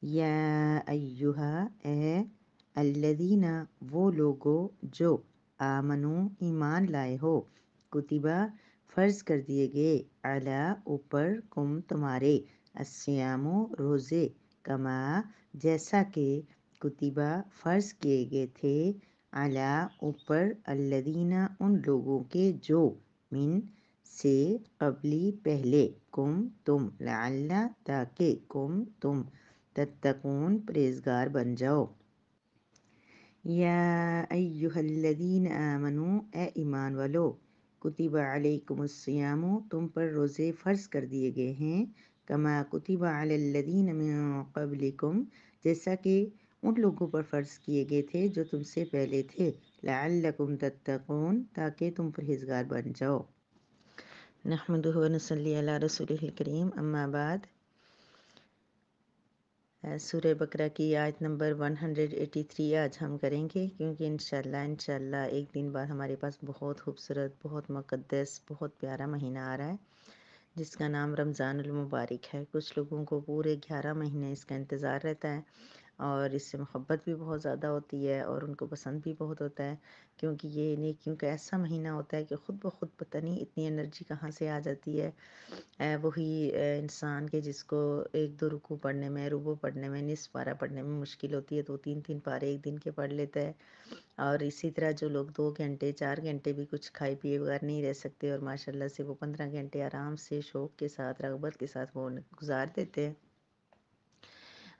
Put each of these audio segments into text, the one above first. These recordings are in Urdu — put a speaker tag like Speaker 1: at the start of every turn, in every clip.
Speaker 1: یا ایہا اے الذین وہ لوگو جو آمنو ایمان لائے ہو، کتبہ فرض کر دیے گئے، علی اوپر کم تمہارے، الصیام روزے، کما جیسا کہ کتبہ فرض کیے گئے تھے، علی اوپر الذین ان لوگوں کے جو من سے قبلی پہلے، کم تم، لعل تاکہ کم تم تتقون پرہیزگار بن جاؤ۔ یا ایہا الذین آمنو اے ایمان والو، کتب علیکم الصیام تم پر روزے فرض کر دیے گئے ہیں، کما کتب علی الذین من قبلکم جیسا کہ ان لوگوں پر فرض کیے گئے تھے جو تم سے پہلے تھے، لعلکم تتقون تاکہ تم پرہیزگار بن جاؤ۔ نحمدہ و نصلی علی رسولہ الکریم، اما بعد۔ سورہ بقرہ کی آیت نمبر 183 آج ہم کریں گے، کیونکہ انشاءاللہ ایک دن بعد ہمارے پاس بہت خوبصورت، بہت مقدس، بہت پیارا مہینہ آ رہا ہے جس کا نام رمضان المبارک ہے۔ کچھ لوگوں کو پورے 11 مہینے اس کا انتظار رہتا ہے اور اس سے محبت بھی بہت زیادہ ہوتی ہے اور ان کو پسند بھی بہت ہوتا ہے، کیونکہ یہ نیکیوں کا ایسا مہینہ ہوتا ہے کہ خود بخود پتہ نہیں اتنی انرجی کہاں سے آ جاتی ہے۔ وہی انسان کے جس کو ایک دو رکوع پڑھنے میں، ربع پڑھنے میں، نصف پارہ پڑھنے میں مشکل ہوتی ہے تو وہ 3 پارے ایک دن کے پڑھ لیتا ہے، اور اسی طرح جو لوگ 2 گھنٹے 4 گھنٹے بھی کچھ کھائے پیے بغیر نہیں رہ سکتے اور ماشاءاللہ سے وہ 15 گھنٹے آرام سے شوق کے ساتھ، رغبت کے ساتھ وہ گزار دیتے ہیں۔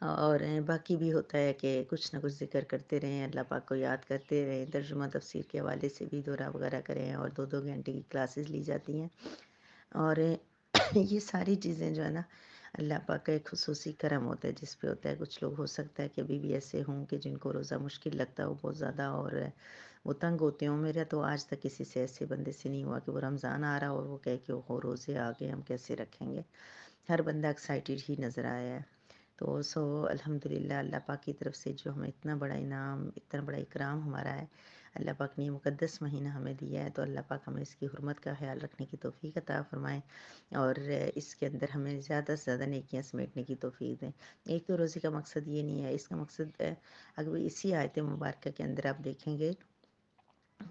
Speaker 1: اور باقی بھی ہوتا ہے کہ کچھ نہ کچھ ذکر کرتے رہیں، اللہ پاک کو یاد کرتے رہیں، ترجمہ تفسیر کے حوالے سے بھی دورہ وغیرہ کریں، اور 2 گھنٹے کی کلاسز لی جاتی ہیں۔ اور یہ ساری چیزیں جو ہے نا، اللہ پاک کا ایک خصوصی کرم ہوتا ہے جس پہ ہوتا ہے۔ کچھ لوگ ہو سکتا ہے کہ ابھی بھی ایسے ہوں کہ جن کو روزہ مشکل لگتا ہے، وہ بہت زیادہ اور وہ تنگ ہوتے ہوں۔ میرا تو آج تک کسی سے ایسے بندے سے نہیں ہوا کہ وہ رمضان آ رہا اور وہ کہے کہ وہ روزے آ گئے، ہم کیسے رکھیں گے۔ ہر بندہ ایکسائٹیڈ ہی نظر آیا ہے۔ تو الحمدللہ اللہ پاک کی طرف سے جو ہمیں اتنا بڑا انعام، اتنا بڑا اکرام ہمارا ہے، اللہ پاک نے یہ مقدس مہینہ ہمیں دیا ہے، تو اللہ پاک ہمیں اس کی حرمت کا خیال رکھنے کی توفیق عطا فرمائے اور اس کے اندر ہمیں زیادہ سے زیادہ نیکیاں سمیٹنے کی توفیق دیں۔ ایک تو روزے کا مقصد یہ نہیں ہے، اس کا مقصد اگر اسی آیت مبارکہ کے اندر آپ دیکھیں گے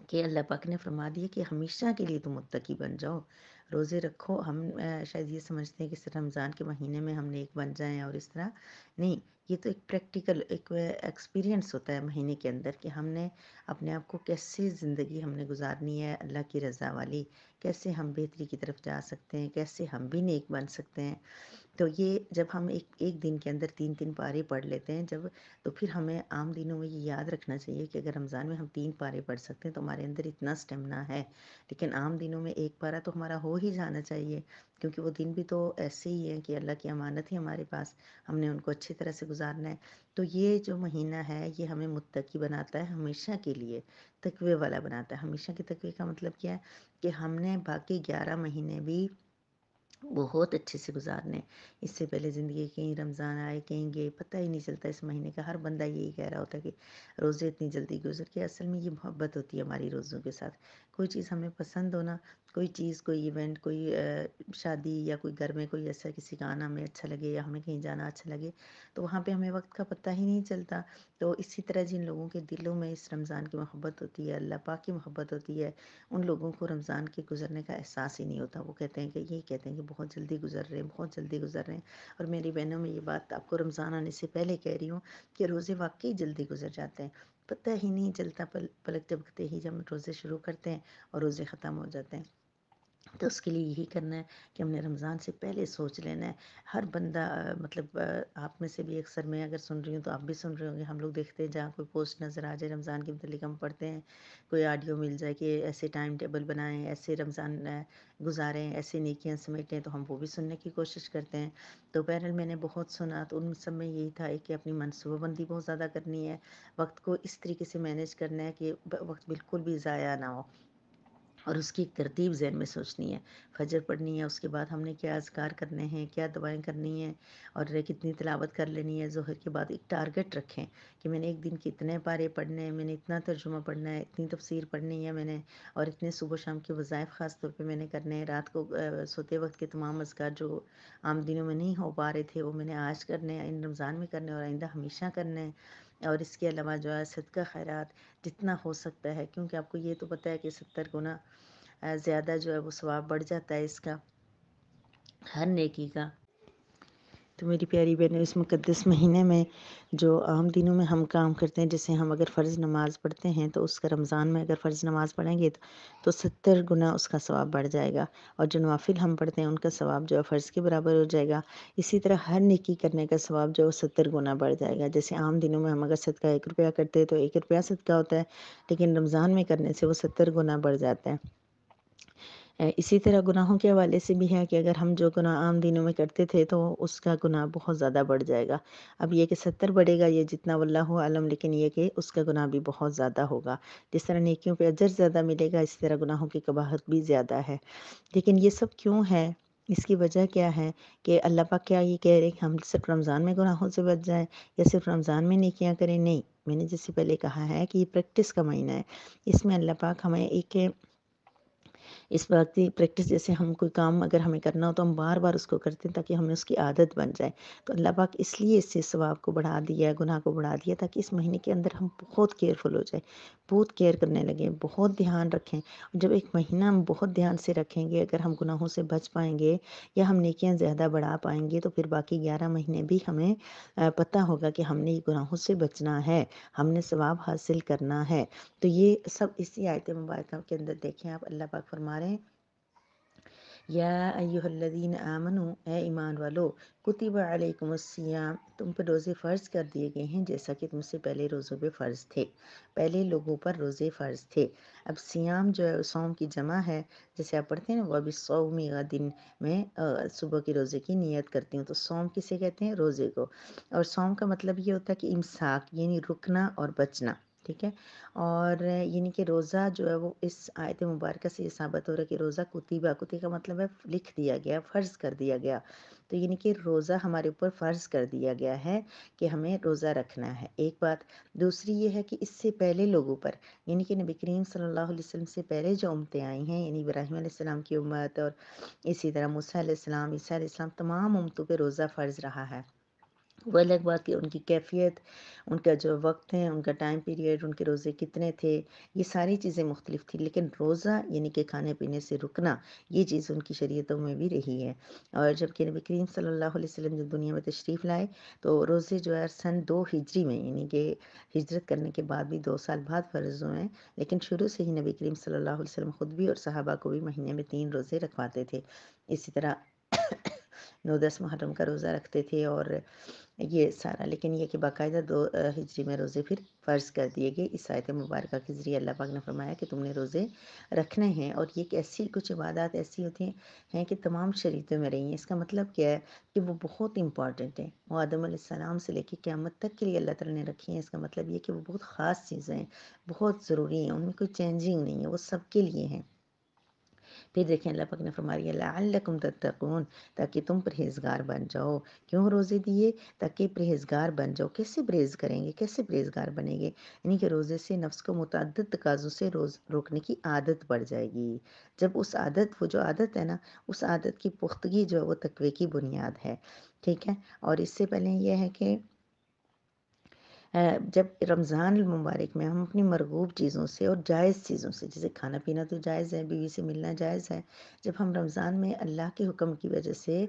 Speaker 1: کہ اللہ پاک نے فرما دیا کہ ہمیشہ کے لیے تم متقی بن جاؤ، روزے رکھو۔ ہم شاید یہ سمجھتے ہیں کہ صرف رمضان کے مہینے میں ہم نیک بن جائیں اور اس طرح نہیں، یہ تو ایک پریکٹیکل ایک ایکسپیرینس ہوتا ہے مہینے کے اندر کہ ہم نے اپنے آپ کو کیسے زندگی ہم نے گزارنی ہے اللہ کی رضا والی، کیسے ہم بہتری کی طرف جا سکتے ہیں، کیسے ہم بھی نیک بن سکتے ہیں۔ تو یہ جب ہم ایک دن کے اندر 3 پارے پڑھ لیتے ہیں جب، تو پھر ہمیں عام دنوں میں یہ یاد رکھنا چاہیے کہ اگر رمضان میں ہم 3 پارے پڑھ سکتے ہیں تو ہمارے اندر اتنا اسٹیمنا ہے، لیکن عام دنوں میں 1 پارہ تو ہمارا ہو ہی جانا چاہیے، کیونکہ وہ دن بھی تو ایسے ہی ہیں کہ اللہ کی امانت ہے ہمارے پاس، ہم نے ان کو اچھی طرح سے گزارنا ہے۔ تو یہ جو مہینہ ہے یہ ہمیں متقی بناتا ہے ہمیشہ کے لیے، تقوی والا بناتا ہے۔ ہمیشہ کے تقوی کا مطلب کیا ہے کہ ہم نے باقی 11 مہینے بھی بہت اچھے سے گزارنے۔ اس سے پہلے زندگی کہیں رمضان آئے کہیں گئے، پتہ ہی نہیں چلتا اس مہینے کا۔ ہر بندہ یہی کہہ رہا ہوتا ہے کہ روزے اتنی جلدی گزر کے، اصل میں یہ محبت ہوتی ہے ہماری روزوں کے ساتھ۔ کوئی چیز ہمیں پسند ہونا، کوئی چیز، کوئی ایونٹ، کوئی شادی یا کوئی گھر میں کوئی ایسا کسی کا آنا ہمیں اچھا لگے یا ہمیں کہیں جانا اچھا لگے، تو وہاں پہ ہمیں وقت کا پتہ ہی نہیں چلتا۔ تو اسی طرح جن لوگوں کے دلوں میں اس رمضان کی محبت ہوتی ہے، اللہ پاک کی محبت ہوتی ہے، ان لوگوں کو رمضان کے گزرنے کا احساس ہی نہیں ہوتا۔ وہ کہتے ہیں کہ بہت جلدی گزر رہے ہیں، بہت جلدی گزر رہے ہیں۔ اور میری بہنوں میں یہ بات آپ کو رمضان آنے سے پہلے کہہ رہی ہوں کہ روزے واقعی جلدی گزر جاتے ہیں، پتہ ہی نہیں چلتا، پلک جھپکتے ہی جب روزے شروع کرتے ہیں اور روزے ختم ہو جاتے ہیں۔ تو اس کے لیے یہی کرنا ہے کہ ہم نے رمضان سے پہلے سوچ لینا ہے۔ ہر بندہ مطلب آپ میں سے بھی اکثر میں اگر سن رہی ہوں تو آپ بھی سن رہے ہوں گے، ہم لوگ دیکھتے ہیں جہاں کوئی پوسٹ نظر آ جائے رمضان کے متعلق ہم پڑھتے ہیں، کوئی آڈیو مل جائے کہ ایسے ٹائم ٹیبل بنائیں، ایسے رمضان گزاریں، ایسے نیکیاں سمیٹیں، تو ہم وہ بھی سننے کی کوشش کرتے ہیں۔ تو بہرحال میں نے بہت سنا، تو ان سب میں یہی تھا کہ اپنی منصوبہ بندی بہت زیادہ کرنی ہے، وقت کو اس طریقے سے مینیج کرنا ہے کہ وقت بالکل بھی ضائع نہ ہو۔ اور اس کی ایک ترتیب ذہن میں سوچنی ہے. فجر پڑھنی ہے، اس کے بعد ہم نے کیا اذکار کرنے ہیں، کیا دعائیں کرنی ہیں، اور کتنی تلاوت کر لینی ہے. ظہر کے بعد ایک ٹارگٹ رکھیں کہ میں نے ایک دن کے اتنے پارے پڑھنے ہیں، میں نے اتنا ترجمہ پڑھنا ہے، اتنی تفسیر پڑھنی ہے میں نے، اور اتنے صبح و شام کے وظائف خاص طور پہ میں نے کرنے ہیں. رات کو سوتے وقت کے تمام اذکار جو عام دنوں میں نہیں ہو پا رہے تھے وہ میں نے آج کرنے ہیں، ان رمضان میں کرنے اور آئندہ ہمیشہ کرنے ہیں. اور اس کے علاوہ جو ہے صدقہ خیرات جتنا ہو سکتا ہے، کیونکہ آپ کو یہ تو پتہ ہے کہ 70 گنا زیادہ جو ہے وہ ثواب بڑھ جاتا ہے اس کا، ہر نیکی کا. تو میری پیاری بہنوں، اس مقدس مہینے میں جو عام دنوں میں ہم کام کرتے ہیں، جیسے ہم اگر فرض نماز پڑھتے ہیں تو اس کا رمضان میں اگر فرض نماز پڑھیں گے تو 70 گنا اس کا ثواب بڑھ جائے گا، اور جو نوافل ہم پڑھتے ہیں ان کا ثواب جو ہے فرض کے برابر ہو جائے گا. اسی طرح ہر نیکی کرنے کا ثواب جو ہے 70 گنا بڑھ جائے گا. جیسے عام دنوں میں ہم اگر صدقہ 1 روپیہ کرتے ہیں تو 1 روپیہ صدقہ ہوتا ہے، لیکن رمضان میں کرنے سے وہ 70 گنا بڑھ جاتا ہے. اسی طرح گناہوں کے حوالے سے بھی ہے کہ اگر ہم جو گناہ عام دنوں میں کرتے تھے تو اس کا گناہ بہت زیادہ بڑھ جائے گا. اب یہ کہ 70 بڑھے گا یہ جتنا واللہ عالم، لیکن یہ کہ اس کا گناہ بھی بہت زیادہ ہوگا. جس طرح نیکیوں پہ اجر زیادہ ملے گا، اسی طرح گناہوں کی قباحت بھی زیادہ ہے. لیکن یہ سب کیوں ہے؟ اس کی وجہ کیا ہے کہ اللہ پاک کیا یہ کہہ رہے کہ ہم صرف رمضان میں گناہوں سے بچ جائیں یا صرف رمضان میں نیکیاں کریں؟ نہیں، میں نے جس سے پہلے کہا ہے کہ یہ پریکٹس کا مہینہ ہے. اس میں اللہ پاک ہمیں ایک اس بات کی پریکٹس، جیسے ہم کوئی کام اگر ہمیں کرنا ہو تو ہم بار بار اس کو کرتے ہیں تاکہ ہمیں اس کی عادت بن جائے. تو اللہ پاک اس لیے اس سے ثواب کو بڑھا دیا ہے، گناہ کو بڑھا دیا، تاکہ اس مہینے کے اندر ہم بہت کیئرفل ہو جائیں، بہت کیئر کرنے لگیں، بہت دھیان رکھیں. جب ایک مہینہ ہم بہت دھیان سے رکھیں گے، اگر ہم گناہوں سے بچ پائیں گے یا ہم نیکیاں زیادہ بڑھا پائیں گے، تو پھر باقی 11 مہینے بھی ہمیں پتہ ہوگا کہ ہم نے یہ گناہوں سے بچنا ہے، ہم نے ثواب حاصل کرنا ہے. تو یہ سب اسی آیت مبارکہ کے اندر دیکھیں آپ، اللہ پاک فرما رہے ہیں یا ایھا الذین آمنوا، اے ایمان والو، کتب علیکم الصیام، تم پر روزے فرض کر دیے گئے ہیں جیسا کہ تم سے پہلے روزوں پہ فرض تھے، پہلے لوگوں پر روزے فرض تھے. اب سیام جو ہے صوم کی جمع ہے، جیسے آپ پڑھتے ہیں نا وَبِالصَّوْمِ غَدٍ، میں صبح کے روزے کی نیت کرتی ہوں. تو صوم کسے کہتے ہیں؟ روزے کو. اور صوم کا مطلب یہ ہوتا ہے کہ امساک یعنی رکنا اور بچنا، ٹھیک ہے. اور یعنی کہ روزہ جو ہے وہ اس آیت مبارکہ سے یہ ثابت ہو رہا ہے کہ روزہ کتیبہ کا مطلب ہے لکھ دیا گیا، فرض کر دیا گیا. تو یعنی کہ روزہ ہمارے اوپر فرض کر دیا گیا ہے کہ ہمیں روزہ رکھنا ہے. ایک بات. دوسری یہ ہے کہ اس سے پہلے لوگوں پر، یعنی کہ نبی کریم صلی اللہ علیہ وسلم سے پہلے جو امتیں آئی ہیں، یعنی ابراہیم علیہ السلام کی امت اور اسی طرح موسیٰ علیہ السلام، عیسیٰ علیہ السلام، تمام امتوں پہ روزہ فرض رہا ہے. وہ الگ بات کہ ان کی کیفیت، ان کا جو وقت ہے، ان کا ٹائم پیریڈ، ان کے روزے کتنے تھے، یہ ساری چیزیں مختلف تھی. لیکن روزہ یعنی کہ کھانے پینے سے رکنا، یہ چیز ان کی شریعتوں میں بھی رہی ہے. اور جب کہ نبی کریم صلی اللہ علیہ وسلم جب دنیا میں تشریف لائے تو روزے جو ہے سن 2 ہجری میں، یعنی کہ ہجرت کرنے کے بعد بھی 2 سال بعد فرض ہوئے ہیں، لیکن شروع سے ہی نبی کریم صلی اللہ علیہ وسلم خود بھی اور صحابہ کو بھی مہینے میں 3 روزے رکھواتے تھے. اسی طرح 9-10 محرم کا روزہ رکھتے تھے اور یہ سارا. لیکن یہ کہ باقاعدہ 2 ہجری میں روزے پھر فرض کر دیے گئے. اس آیت مبارکہ کے ذریعے اللہ پاک نے فرمایا کہ تم نے روزے رکھنے ہیں. اور یہ کہ ایسی کچھ عبادات ایسی ہوتی ہیں کہ تمام شریعتوں میں رہی ہیں. اس کا مطلب کیا ہے کہ وہ بہت امپورٹنٹ ہیں. وہ آدم علیہ السلام سے لے کے قیامت تک کے لیے اللہ تعالیٰ نے رکھی ہیں. اس کا مطلب یہ کہ وہ بہت خاص چیزیں ہیں، بہت ضروری ہیں، ان میں کوئی چینجنگ نہیں ہے، وہ سب کے لیے ہیں. پھر دیکھیں اللہ پاک نے فرمایا لعلکم تتقون، تاکہ تم پرہیزگار بن جاؤ. کیوں روزے دیے؟ تاکہ پرہیزگار بن جاؤ. کیسے پرہیز کریں گے؟ کیسے پرہیزگار بنیں گے؟ یعنی کہ روزے سے نفس کو متعدد تقاضوں سے روکنے کی عادت بڑھ جائے گی. جب اس عادت، وہ جو عادت ہے نا، اس عادت کی پختگی جو ہے وہ تقوی کی بنیاد ہے، ٹھیک ہے. اور اس سے پہلے یہ ہے کہ جب رمضان المبارک میں ہم اپنی مرغوب چیزوں سے اور جائز چیزوں سے، جیسے کھانا پینا تو جائز ہے، بیوی سے ملنا جائز ہے، جب ہم رمضان میں اللہ کے حکم کی وجہ سے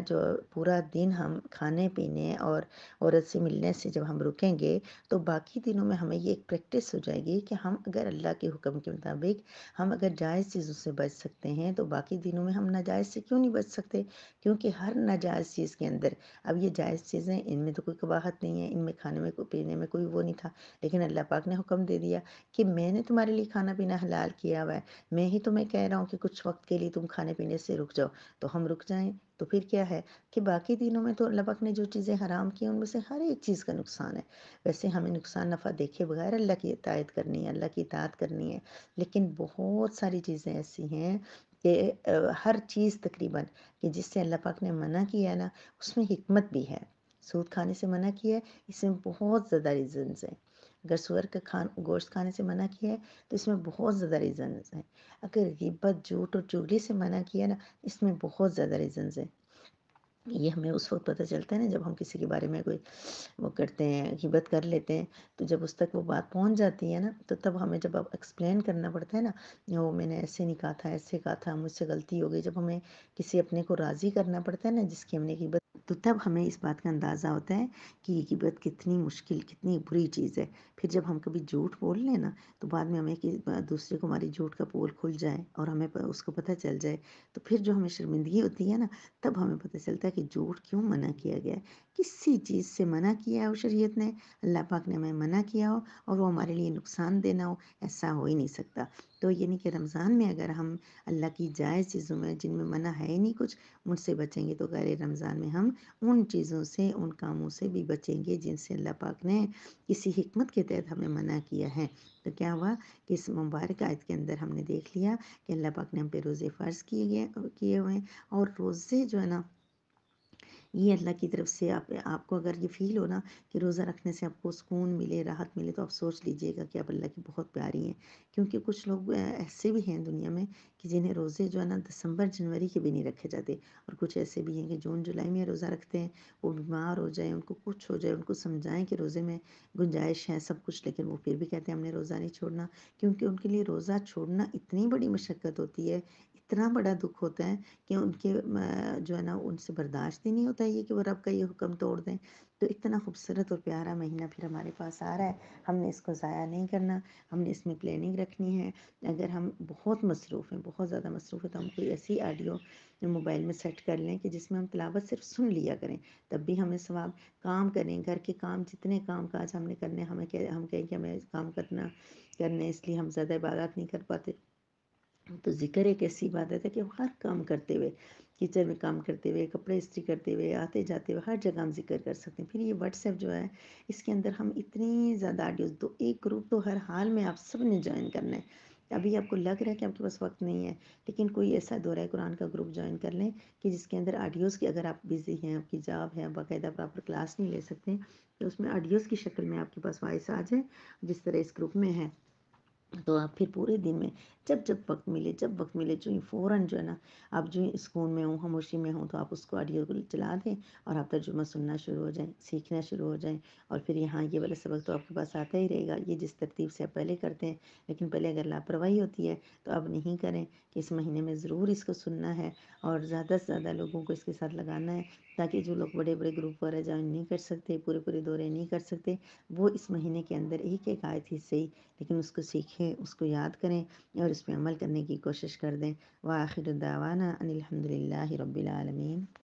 Speaker 1: جو پورا دن ہم کھانے پینے اور عورت سے ملنے سے جب ہم رکیں گے تو باقی دنوں میں ہمیں یہ ایک پریکٹس ہو جائے گی کہ ہم اگر اللہ کے حکم کے مطابق ہم اگر جائز چیزوں سے بچ سکتے ہیں تو باقی دنوں میں ہم ناجائز سے کیوں نہیں بچ سکتے؟ کیونکہ ہر ناجائز چیز کے اندر، اب یہ جائز چیزیں ان میں تو کوئی قباحت نہیں ہے، ان میں کھانے میں کوئی پینے میں کوئی وہ نہیں تھا، لیکن اللہ پاک نے حکم دے دیا کہ میں نے تمہارے لیے کھانا پینا حلال کیا ہوا ہے، میں ہی تمہیں کہہ رہا ہوں کہ کچھ وقت کے لیے تم کھانے پینے سے رک جاؤ، تو ہم رک جائیں۔ تو پھر کیا ہے کہ باقی دنوں میں تو اللہ پاک نے جو چیزیں حرام کی ہیں ان میں سے ہر ایک چیز کا نقصان ہے۔ ویسے ہمیں نقصان نفع دیکھے بغیر اللہ کی اطاعت کرنی ہے، اللہ کی اطاعت کرنی ہے، لیکن بہت ساری چیزیں ایسی ہیں کہ ہر چیز تقریباً کہ جس سے اللہ پاک نے منع کیا ہے نا، اس میں حکمت بھی ہے۔ سود کھانے سے منع کیا ہے، اس میں بہت زیادہ ریزنز ہیں۔ اگر سور کا گوشت کھانے سے منع کیا ہے تو اس میں بہت زیادہ ریزنز ہیں۔ اگر غیبت، جھوٹ اور چغلی سے منع کیا ہے نا، اس میں بہت زیادہ ریزنز ہیں۔ یہ ہمیں اس وقت پتہ چلتا ہے نا جب ہم کسی کے بارے میں کوئی وہ کرتے ہیں، غیبت کر لیتے ہیں، تو جب اس تک وہ بات پہنچ جاتی ہے نا، تو تب ہمیں جب اب ایکسپلین کرنا پڑتا ہے نا، وہ میں نے ایسے نہیں کہا تھا، ایسے کہا تھا، مجھ سے غلطی ہو گئی، جب ہمیں کسی اپنے کو راضی کرنا پڑتا ہے نا جس کی ہم نے غیبت، تو تب ہمیں اس بات کا اندازہ ہوتا ہے کہ یہ غیبت کتنی مشکل، کتنی بری چیز ہے۔ پھر جب ہم کبھی جھوٹ بول لیں نا، تو بعد میں ہمیں کہ دوسرے کو ہماری جھوٹ کا پول کھل جائے اور ہمیں اس کو پتہ چل جائے، تو پھر جو ہمیں شرمندگی ہوتی ہے نا، تب ہمیں پتہ چلتا ہے کہ جھوٹ کیوں منع کیا گیا ہے، کسی چیز سے منع کیا ہے وہ شریعت نے، اللہ پاک نے ہمیں منع کیا ہو اور وہ ہمارے لیے نقصان دینا ہو، ایسا ہو ہی نہیں سکتا۔ تو یعنی کہ رمضان میں اگر ہم اللہ کی جائز چیزوں میں جن میں منع ہے ہی نہیں کچھ، ان سے بچیں گے، تو غیر رمضان میں ہم ان چیزوں سے، ان کاموں سے بھی بچیں گے جن سے اللہ پاک نے کسی حکمت کے تحت ہمیں منع کیا ہے۔ تو کیا ہوا کہ اس مبارک آیت کے اندر ہم نے دیکھ لیا کہ اللہ پاک نے ہم پہ روزے فرض کیے ہوئے ہیں، اور روزے جو ہے نا، یہ اللہ کی طرف سے آپ کو اگر یہ فیل ہو نا کہ روزہ رکھنے سے آپ کو سکون ملے، راحت ملے، تو آپ سوچ لیجئے گا کہ آپ اللہ کی بہت پیاری ہیں، کیونکہ کچھ لوگ ایسے بھی ہیں دنیا میں کہ جنہیں روزے جو ہے نا دسمبر جنوری کے بھی نہیں رکھے جاتے، اور کچھ ایسے بھی ہیں کہ جون جولائی میں روزہ رکھتے ہیں، وہ بیمار ہو جائیں، ان کو کچھ ہو جائے، ان کو سمجھائیں کہ روزے میں گنجائش ہے سب کچھ، لیکن وہ پھر بھی کہتے ہیں ہم نے روزہ نہیں چھوڑنا، کیونکہ ان کے لیے روزہ چھوڑنا اتنی بڑی مشقت ہوتی ہے، اتنا بڑا دکھ ہوتا ہے کہ ان کے جو ہے نا ان سے برداشت ہی نہیں ہوتا یہ کہ وہ رب کا یہ حکم توڑ دیں۔ تو اتنا خوبصورت اور پیارا مہینہ پھر ہمارے پاس آ رہا ہے، ہم نے اس کو ضائع نہیں کرنا، ہم نے اس میں پلاننگ رکھنی ہے۔ اگر ہم بہت مصروف ہیں، بہت زیادہ مصروف ہیں، تو ہم کوئی ایسی آڈیو موبائل میں سیٹ کر لیں کہ جس میں ہم تلاوت صرف سن لیا کریں، تب بھی ہمیں ثواب۔ کام کریں، گھر کے کام، جتنے کام کاج ہم نے کرنے، ہم کہیں کہ ہمیں کام کرنے اس لیے ہم زیادہ عبادت نہیں کر پاتے۔ تو ذکر ایک ایسی عبادت ہے کہ ہر کام کرتے ہوئے، کچن میں کام کرتے ہوئے، کپڑے استری کرتے ہوئے، آتے جاتے ہوئے، ہر جگہ ہم ذکر کر سکتے ہیں۔ پھر یہ واٹس ایپ جو ہے، اس کے اندر ہم اتنی زیادہ آڈیوز، تو ایک گروپ تو ہر حال میں آپ سب نے جوائن کرنا ہے۔ ابھی آپ کو لگ رہا ہے کہ آپ کے پاس وقت نہیں ہے، لیکن کوئی ایسا دورہ قرآن کا گروپ جوائن کر لیں کہ جس کے اندر آڈیوز کی، اگر آپ بزی ہیں، آپ کی جاب ہے، باقاعدہ پراپر کلاس نہیں لے سکتے، تو اس میں آڈیوز کی شکل میں آپ کے پاس وائس آ جائے، جس طرح اس گروپ میں ہے، تو آپ پھر پورے دن میں جب وقت ملے جو ہی فوراً جو ہے نا، آپ جو ہی سکون میں ہوں، خاموشی میں ہوں، تو آپ اس کو آڈیو کو چلا دیں اور آپ ترجمہ سننا شروع ہو جائیں، سیکھنا شروع ہو جائیں، اور پھر یہاں یہ والا سبق تو آپ کے پاس آتا ہی رہے گا، یہ جس ترتیب سے آپ پہلے کرتے ہیں، لیکن پہلے اگر لاپرواہی ہوتی ہے تو اب نہیں کریں، کہ اس مہینے میں ضرور اس کو سننا ہے اور زیادہ سے زیادہ لوگوں کو اس کے ساتھ لگانا ہے، تاکہ جو لوگ بڑے بڑے گروپ وغیرہ جوائن نہیں کر سکتے، پورے پورے دورے نہیں کر سکتے، وہ اس مہینے کے اندر ایک ایک آیت ہی صحیح، لیکن اس کو سیکھیں، اس کو یاد کریں اور اس پہ عمل کرنے کی کوشش کر دیں۔ وآخر دعوانا ان الحمد للہ رب العالمین۔